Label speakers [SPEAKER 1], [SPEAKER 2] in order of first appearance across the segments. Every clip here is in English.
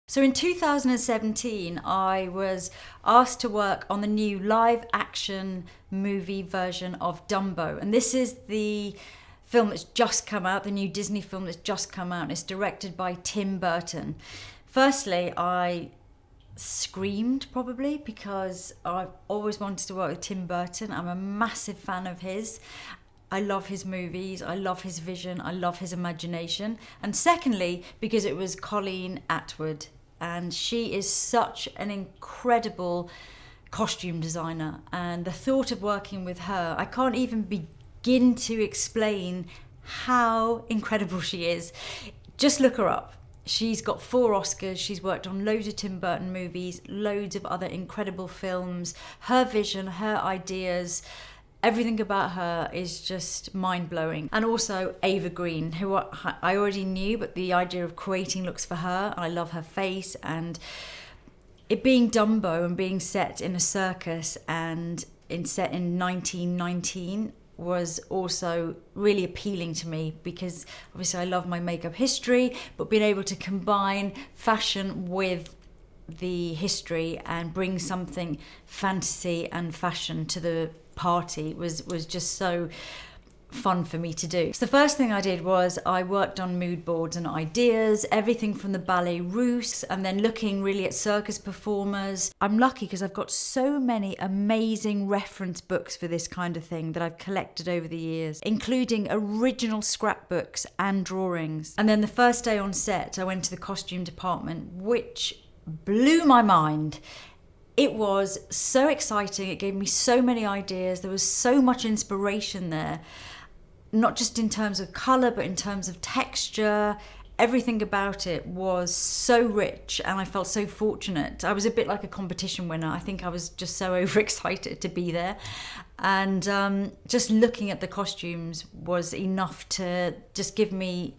[SPEAKER 1] So in 2017, I was asked to work on the new live action movie version of Dumbo. And this is the film that's just come out, the new Disney film that's just come out. And it's directed by Tim Burton. Firstly, I screamed probably because I've always wanted to work with Tim Burton. I'm a massive fan of his. I love his movies, I love his vision, I love his imagination. And secondly, because it was Colleen Atwood, and she is such an incredible costume designer. And the thought of working with her, I can't even begin to explain how incredible she is. Just look her up. She's got 4 Oscars, she's worked on loads of Tim Burton movies, loads of other incredible films. Her vision, her ideas, everything about her is just mind-blowing. And also EVA GREEN, who I already knew, but the idea of creating looks for her, I love her face, and it being Dumbo and being set in a circus and set in 1919 was also really appealing to me, because obviously I love my makeup history, but being able to combine fashion with the history and bring something fantasy and fashion to the party was just so fun for me to do. So the first thing I did was I worked on mood boards and ideas, everything from the ballet russe, and then looking really at circus performers. I'm lucky because I've got so many amazing reference books for this kind of thing that I've collected over the years, including original scrapbooks and drawings. And then the first day on set, I went to the costume department, which blew my mind. It was so exciting. It gave me so many ideas. There was so much inspiration there, not just in terms of colour, but in terms of texture. Everything about it was so rich, and I felt so fortunate. I was a bit like a competition winner. I think I was just so overexcited to be there. And just looking at the costumes was enough to just give me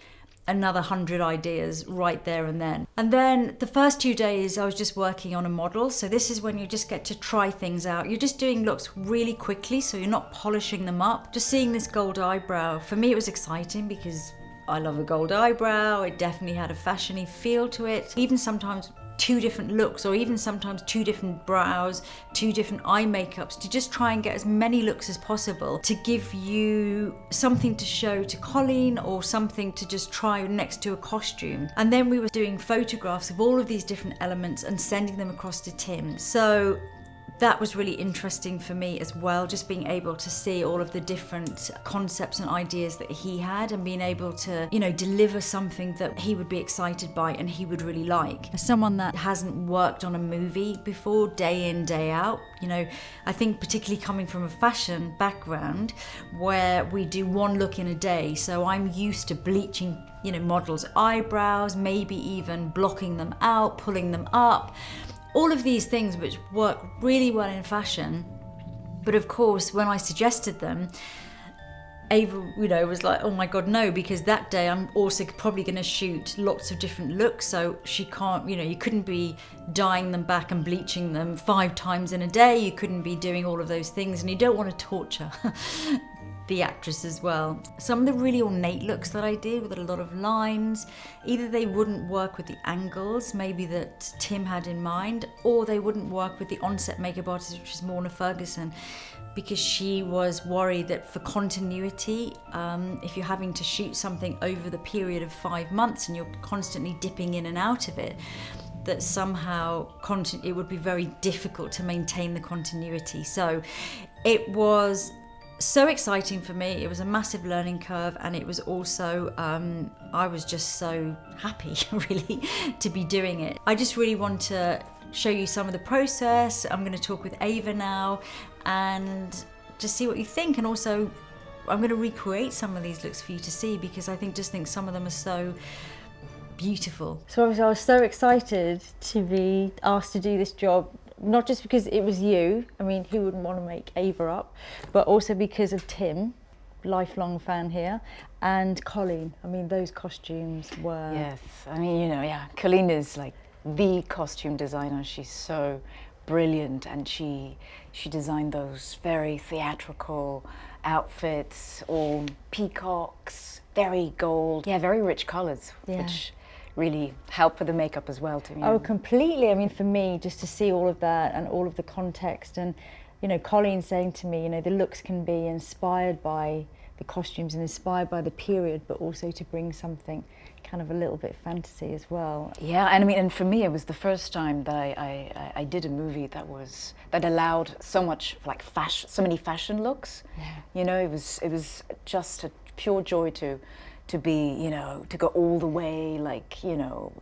[SPEAKER 1] another 100 ideas right there and then. And then the first 2 days I was just working on a model. So this is when you just get to try things out. You're just doing looks really quickly, so you're not polishing them up. Just seeing this gold eyebrow, for me it was exciting because I love a gold eyebrow. It definitely had a fashiony feel to it. Even sometimes 2 different looks, or even sometimes 2 different brows, 2 different eye makeups, to just try and get as many looks as possible to give you something to show to Colleen or something to just try next to a costume. And then we were doing photographs of all of these different elements and sending them across to Tim. So that was really interesting for me as well, just being able to see all of the different concepts and ideas that he had, and being able to, deliver something that he would be excited by and he would really like. As someone that hasn't worked on a movie before, day in, day out, I think particularly coming from a fashion background where we do 1 look in a day, so I'm used to bleaching, models' eyebrows, maybe even blocking them out, pulling them up. All of these things which work really well in fashion. But of course, when I suggested them, Ava, was like, oh my God, no, because that day I'm also probably going to shoot lots of different looks. So she can't, you couldn't be dyeing them back and bleaching them 5 times in a day. You couldn't be doing all of those things, and you don't want to torture the actress as well. Some of the really ornate looks that I did with a lot of lines, either they wouldn't work with the angles maybe that Tim had in mind, or they wouldn't work with the on-set makeup artist, which is Morna Ferguson, because she was worried that for continuity, if you're having to shoot something over the period of 5 months and you're constantly dipping in and out of it, that somehow it would be very difficult to maintain the continuity. So it was so exciting for me. It was a massive learning curve, and it was also, I was just so happy really to be doing it. I just really want to show you some of the process. I'm going to talk with Ava now and just see what you think, and also I'm going to recreate some of these looks for you to see, because I think some of them are so beautiful. So obviously I was so excited to be asked to do this job, not just because it was you, I mean, who wouldn't want to make Ava up, but also because of Tim, lifelong fan here, and Colleen. I mean, those costumes were...
[SPEAKER 2] Yes, I mean, Colleen is like the costume designer. She's so brilliant, and she designed those very theatrical outfits, all peacocks, very gold, very rich colours, which really helped with the makeup as well too.
[SPEAKER 3] Oh, completely. I mean, for me, just to see all of that and all of the context, and you know, Colleen saying to me, you know, the looks can be inspired by the costumes and inspired by the period, but also to bring something kind of a little bit fantasy as well.
[SPEAKER 2] Yeah, and I mean, and for me, it was the first time that I did a movie that allowed so much like so many fashion looks.
[SPEAKER 3] Yeah.
[SPEAKER 2] You know, it was just a pure joy to be, you know, to go all the way, like, you know,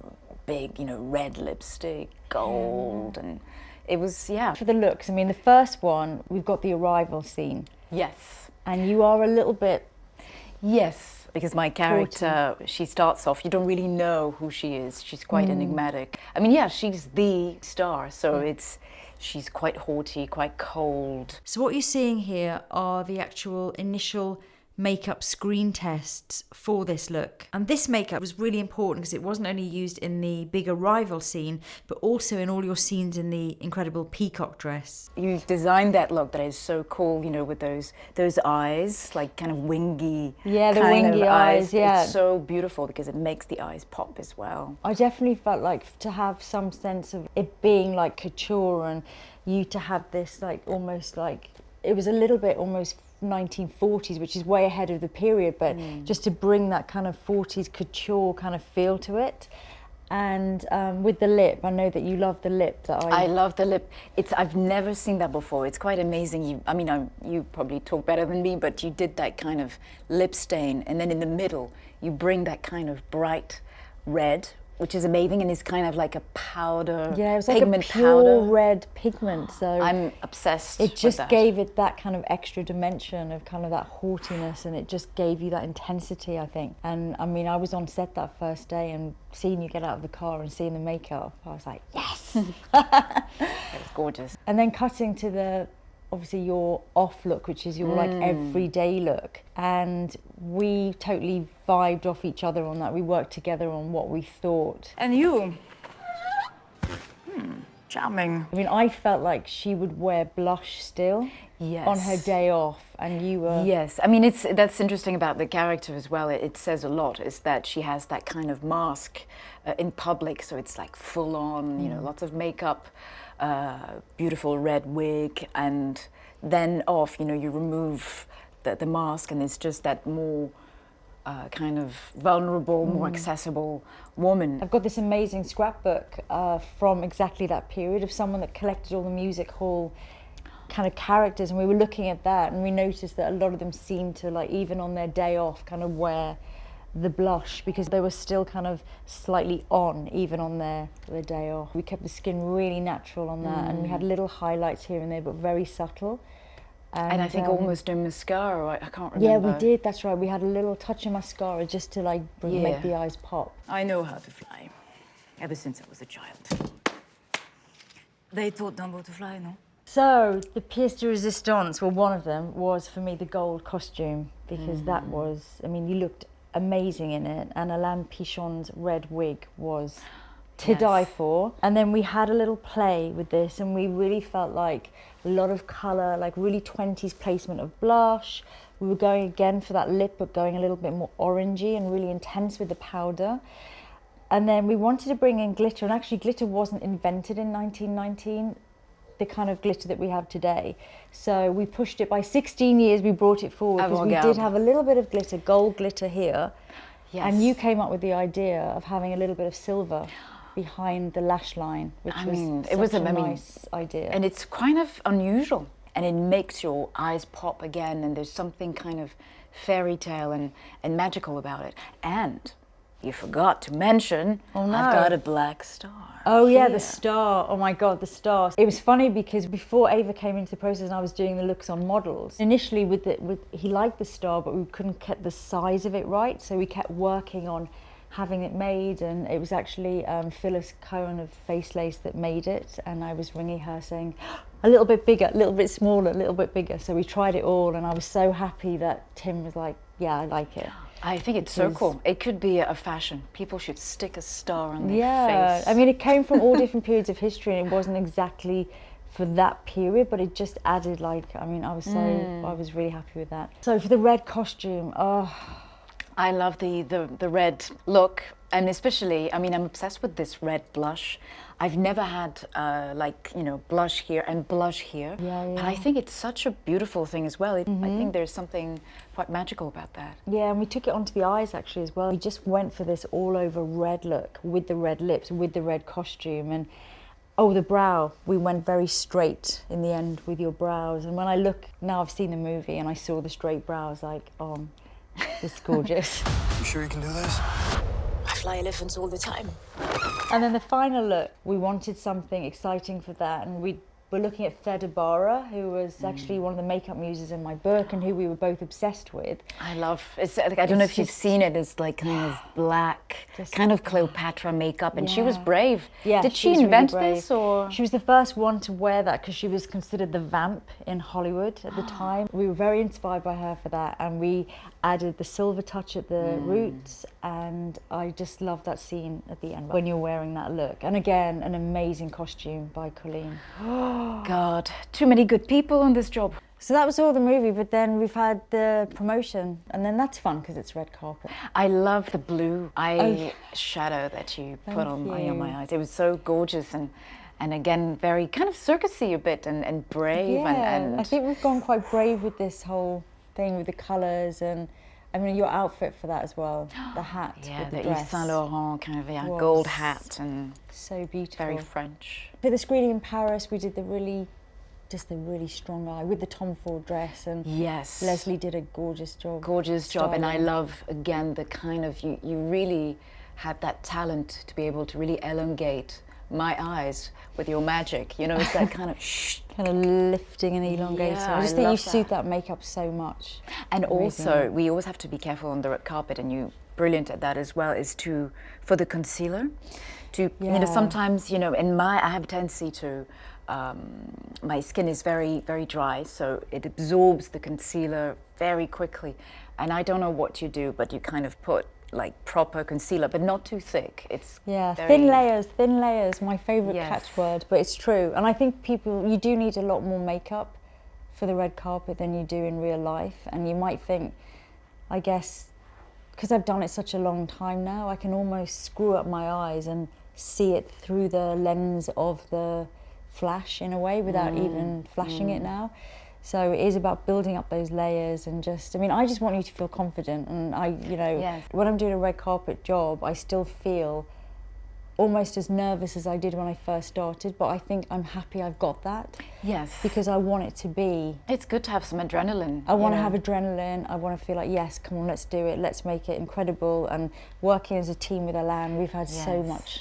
[SPEAKER 2] big, you know, red lipstick, gold, and it was, yeah.
[SPEAKER 3] For the looks, I mean, the first one, we've got the arrival scene.
[SPEAKER 2] Yes.
[SPEAKER 3] And you are a little bit...
[SPEAKER 2] Yes, because my character, she starts off, you don't really know who she is. She's quite enigmatic. I mean, yeah, she's the star, so she's quite haughty, quite cold.
[SPEAKER 1] So what you're seeing here are the actual initial makeup screen tests for this look. And this makeup was really important because it wasn't only used in the big arrival scene, but also in all your scenes in the incredible peacock dress.
[SPEAKER 2] You designed that look that is so cool, you know, with those eyes, like kind of wingy.
[SPEAKER 3] Yeah, the wingy eyes, yeah.
[SPEAKER 2] It's so beautiful because it makes the eyes pop as well.
[SPEAKER 3] I definitely felt like to have some sense of it being like couture, and you to have this like almost like, it was a little bit almost 1940s, which is way ahead of the period, but just to bring that kind of 40s couture kind of feel to it. And with the lip, I know that you love the lip.
[SPEAKER 2] I love the lip. I've never seen that before. It's quite amazing. You probably talk better than me, but you did that kind of lip stain, and then in the middle, you bring that kind of bright red, which is amazing, and it's kind of like a powder,
[SPEAKER 3] yeah, it was like
[SPEAKER 2] pigment
[SPEAKER 3] a pure
[SPEAKER 2] powder.
[SPEAKER 3] red pigment. So
[SPEAKER 2] I'm obsessed
[SPEAKER 3] it
[SPEAKER 2] with
[SPEAKER 3] just
[SPEAKER 2] that.
[SPEAKER 3] gave it that kind of extra dimension of kind of that haughtiness, and it just gave you that intensity, I think. And I mean, I was on set that first day, and seeing you get out of the car and seeing the makeup, I was like, yes!
[SPEAKER 2] It's gorgeous.
[SPEAKER 3] And then cutting to the, obviously your off look, which is your like everyday look, and we totally vibed off each other on that. We worked together on what we thought.
[SPEAKER 2] And you? Charming.
[SPEAKER 3] I mean, I felt like she would wear blush still on her day off, and you were...
[SPEAKER 2] Yes, I mean, that's interesting about the character as well. It says a lot, is that she has that kind of mask in public, so it's like full on, you know, lots of makeup, beautiful red wig, and then off, you know, you remove the mask, and it's just that more kind of vulnerable, more accessible woman.
[SPEAKER 3] I've got this amazing scrapbook from exactly that period of someone that collected all the music hall kind of characters, and we were looking at that, and we noticed that a lot of them seemed to, like, even on their day off, kind of wear the blush because they were still kind of slightly on, even on their day off. We kept the skin really natural on that, and we had little highlights here and there, but very subtle.
[SPEAKER 2] And I think almost doing mascara, I can't remember.
[SPEAKER 3] Yeah, we did, that's right. We had a little touch of mascara just to like make the eyes pop.
[SPEAKER 4] I know how to fly, ever since I was a child. They taught Dumbo to fly, no?
[SPEAKER 3] So, the pièce de résistance, well, one of them was for me the gold costume, because that was, I mean, you looked amazing in it, and Alain Pichon's red wig was to die for. And then we had a little play with this, and we really felt like a lot of colour, like really 20s placement of blush. We were going again for that lip, but going a little bit more orangey and really intense with the powder. And then we wanted to bring in glitter, and actually glitter wasn't invented in 1919, the kind of glitter that we have today. So we pushed it by 16 years, we brought it forward, because we did have a little bit of glitter, gold glitter here. Yes. And you came up with the idea of having a little bit of silver behind the lash line, which was a nice idea.
[SPEAKER 2] And it's kind of unusual, and it makes your eyes pop again, and there's something kind of fairy tale and magical about it. And you forgot to mention, I've got a black star.
[SPEAKER 3] Oh yeah, the star. Oh my God, the star. It was funny because before Ava came into the process and I was doing the looks on models, initially he liked the star, but we couldn't get the size of it right. So we kept working on having it made, and it was actually Phyllis Cohen of Face Lace that made it, and I was ringing her saying, a little bit bigger, a little bit smaller, a little bit bigger. So we tried it all, and I was so happy that Tim was like, yeah, I like it.
[SPEAKER 2] I think it's so cool. It could be a fashion. People should stick a star on their face.
[SPEAKER 3] Yeah, I mean, it came from all different periods of history, and it wasn't exactly for that period, but it just added, like, I mean, I was really happy with that. So for the red costume,
[SPEAKER 2] I love the red look, And especially, I mean, I'm obsessed with this red blush. I've never had like, you know, blush here and blush here.
[SPEAKER 3] Yeah,
[SPEAKER 2] But I
[SPEAKER 3] yeah.
[SPEAKER 2] think it's such a beautiful thing as well. I think there's something quite magical about that.
[SPEAKER 3] Yeah, and we took it onto the eyes actually as well. We just went for this all over red look with the red lips, with the red costume, and oh, the brow. We went very straight in the end with your brows. And when I look, now I've seen the movie and I saw the straight brows, like, oh, this is gorgeous.
[SPEAKER 5] You sure you can do this?
[SPEAKER 4] I fly elephants all the time.
[SPEAKER 3] And then the final look, we wanted something exciting for that, and we were looking at Feda Bara, who was actually one of the makeup muses in my Burton, who we were both obsessed with.
[SPEAKER 2] I love, it's like, I don't know if you've
[SPEAKER 3] just-
[SPEAKER 2] seen it, it's like kind of black,
[SPEAKER 3] Just-
[SPEAKER 2] kind of Cleopatra makeup, and she was
[SPEAKER 3] Yeah.
[SPEAKER 2] brave.
[SPEAKER 3] Yeah,
[SPEAKER 2] Did she
[SPEAKER 3] was really
[SPEAKER 2] invent
[SPEAKER 3] brave.
[SPEAKER 2] this, or?
[SPEAKER 3] She was the first one to wear that because she was considered the vamp in Hollywood at the time. We were very inspired by her for that, and we added the silver touch at the roots, and I just love that scene at the end when you're wearing that look. And again, an amazing costume by Colleen.
[SPEAKER 2] God, too many good people on this job.
[SPEAKER 3] So that was all the movie, but then we've had the promotion, and then that's fun because it's red carpet.
[SPEAKER 2] I love the blue eye
[SPEAKER 3] yeah.
[SPEAKER 2] shadow that you put
[SPEAKER 3] Thank
[SPEAKER 2] on my
[SPEAKER 3] you.
[SPEAKER 2] eyes. It was so gorgeous and again, very kind of circusy a bit and brave. and
[SPEAKER 3] I think we've gone quite brave with this whole thing with the colours, and I mean your outfit for that as well, the hat
[SPEAKER 2] yeah,
[SPEAKER 3] with
[SPEAKER 2] the
[SPEAKER 3] the
[SPEAKER 2] Yves
[SPEAKER 3] dress.
[SPEAKER 2] Saint Laurent kind of
[SPEAKER 3] was
[SPEAKER 2] gold hat and
[SPEAKER 3] So beautiful.
[SPEAKER 2] very French.
[SPEAKER 3] For the screening in Paris, we did the really strong eye with the Tom Ford dress, and
[SPEAKER 2] Yes.
[SPEAKER 3] Leslie did a gorgeous job.
[SPEAKER 2] Gorgeous job, and I
[SPEAKER 3] styling.
[SPEAKER 2] love again the kind of you really have that talent to be able to really elongate my eyes with your magic. You know, it's that kind of shh.
[SPEAKER 3] Kind of lifting and elongating.
[SPEAKER 2] Yeah,
[SPEAKER 3] I just
[SPEAKER 2] I
[SPEAKER 3] think you
[SPEAKER 2] love
[SPEAKER 3] suit
[SPEAKER 2] that.
[SPEAKER 3] that makeup so much.
[SPEAKER 2] And
[SPEAKER 3] Amazing.
[SPEAKER 2] also, we always have to be careful on the red carpet, and you're brilliant at that as well, is to, for the concealer, to, you know,
[SPEAKER 3] Yeah.
[SPEAKER 2] sometimes, you know, I have a tendency to, my skin is very, very dry, so it absorbs the concealer very quickly. And I don't know what you do, but you kind of put like proper concealer, but not too thick. It's
[SPEAKER 3] Yeah,
[SPEAKER 2] very,
[SPEAKER 3] thin layers, my favourite
[SPEAKER 2] Yes.
[SPEAKER 3] catchword, but it's true. And I think you do need a lot more makeup for the red carpet than you do in real life. And you might think, I guess, because I've done it such a long time now, I can almost screw up my eyes and see it through the lens of the flash in a way without even flashing it now. So it is about building up those layers and just, I mean, I just want you to feel confident. And
[SPEAKER 2] Yes.
[SPEAKER 3] when I'm doing a red carpet job, I still feel almost as nervous as I did when I first started, but I think I'm happy I've got that
[SPEAKER 2] Yes.
[SPEAKER 3] because I want it to be,
[SPEAKER 2] It's good to have some adrenaline.
[SPEAKER 3] I want
[SPEAKER 2] you
[SPEAKER 3] to
[SPEAKER 2] know.
[SPEAKER 3] have adrenaline, I want to feel like, yes, come on, let's do it, let's make it incredible. And working as a team with Alain, we've had so
[SPEAKER 2] Yes.
[SPEAKER 3] much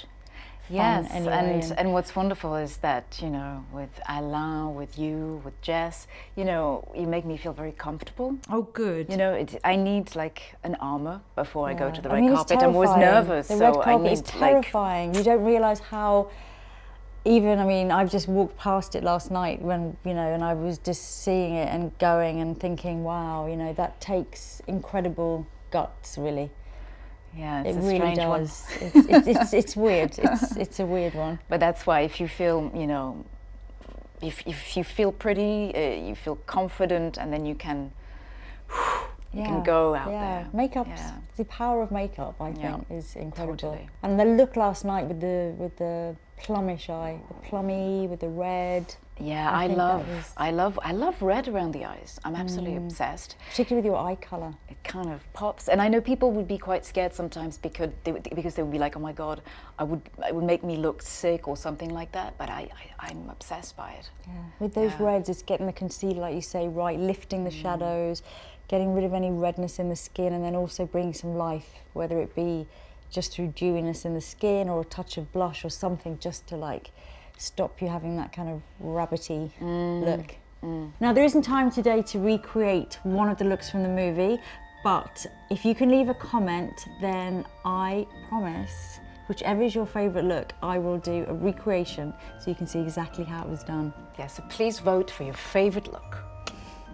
[SPEAKER 3] fun
[SPEAKER 2] Yes,
[SPEAKER 3] anyway.
[SPEAKER 2] and what's wonderful is that, you know, with Alain, with you, with Jess, you know, you make me feel very comfortable.
[SPEAKER 1] Oh, good.
[SPEAKER 2] You know, I need like an armor before I go to the
[SPEAKER 3] I
[SPEAKER 2] red
[SPEAKER 3] mean, it's
[SPEAKER 2] carpet. I'm always
[SPEAKER 3] terrifying.
[SPEAKER 2] nervous,
[SPEAKER 3] The
[SPEAKER 2] so
[SPEAKER 3] red
[SPEAKER 2] I
[SPEAKER 3] carpet
[SPEAKER 2] need
[SPEAKER 3] is terrifying. You don't realise how, even, I mean, I've just walked past it last night when, you know, and I was just seeing it and going and thinking, wow, you know, that takes incredible guts, really.
[SPEAKER 2] yeah, it's
[SPEAKER 3] It
[SPEAKER 2] a
[SPEAKER 3] really
[SPEAKER 2] strange one.
[SPEAKER 3] does. It's weird. It's a weird one.
[SPEAKER 2] But that's why if you feel, you know, if you feel pretty, you feel confident, and then you can go out there.
[SPEAKER 3] Makeup's
[SPEAKER 2] Yeah.
[SPEAKER 3] the power of makeup. I
[SPEAKER 2] Yeah,
[SPEAKER 3] think is incredible.
[SPEAKER 2] totally.
[SPEAKER 3] And the look last night with the plumish eye, the plummy with the red.
[SPEAKER 2] Yeah,
[SPEAKER 3] I
[SPEAKER 2] I
[SPEAKER 3] think
[SPEAKER 2] love,
[SPEAKER 3] that was-
[SPEAKER 2] I love red around the eyes. I'm absolutely obsessed.
[SPEAKER 3] Particularly with your eye colour.
[SPEAKER 2] It kind of pops, and I know people would be quite scared sometimes because they would be like, oh my god, it would make me look sick or something like that. But I'm obsessed by it.
[SPEAKER 3] Yeah. With those
[SPEAKER 2] Yeah.
[SPEAKER 3] reds, it's getting the concealer, like you say, right, lifting the shadows, getting rid of any redness in the skin, and then also bringing some life, whether it be just through dewiness in the skin or a touch of blush or something, just to like stop you having that kind of rabbity look. Now, there isn't time today to recreate one of the looks from the movie, but if you can leave a comment, then I promise, whichever is your favourite look, I will do a recreation so you can see exactly how it was done.
[SPEAKER 2] Yeah, so please vote for your favorite look.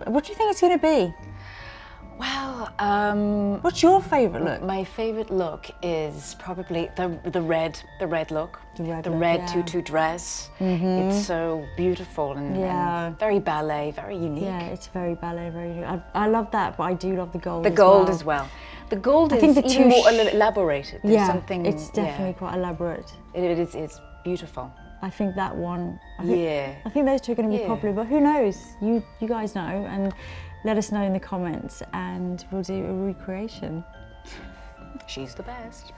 [SPEAKER 3] What do you think it's going to be?
[SPEAKER 2] Well,
[SPEAKER 3] What's your favourite look?
[SPEAKER 2] my favourite look is probably the red look.
[SPEAKER 3] The red
[SPEAKER 2] the
[SPEAKER 3] look,
[SPEAKER 2] red
[SPEAKER 3] yeah.
[SPEAKER 2] tutu dress. It's so beautiful and very ballet, very unique.
[SPEAKER 3] Yeah, it's very ballet, very unique. I love that, but I do love the gold.
[SPEAKER 2] The gold as well. The gold
[SPEAKER 3] I
[SPEAKER 2] is
[SPEAKER 3] think the
[SPEAKER 2] even more
[SPEAKER 3] touche-
[SPEAKER 2] elaborated. There's
[SPEAKER 3] Yeah,
[SPEAKER 2] something.
[SPEAKER 3] it's definitely quite elaborate.
[SPEAKER 2] It is. It's beautiful.
[SPEAKER 3] I think that one. I think those two are going to be
[SPEAKER 2] Yeah.
[SPEAKER 3] popular, but who knows? You guys know, and let us know in the comments, and we'll do a recreation.
[SPEAKER 2] She's the best.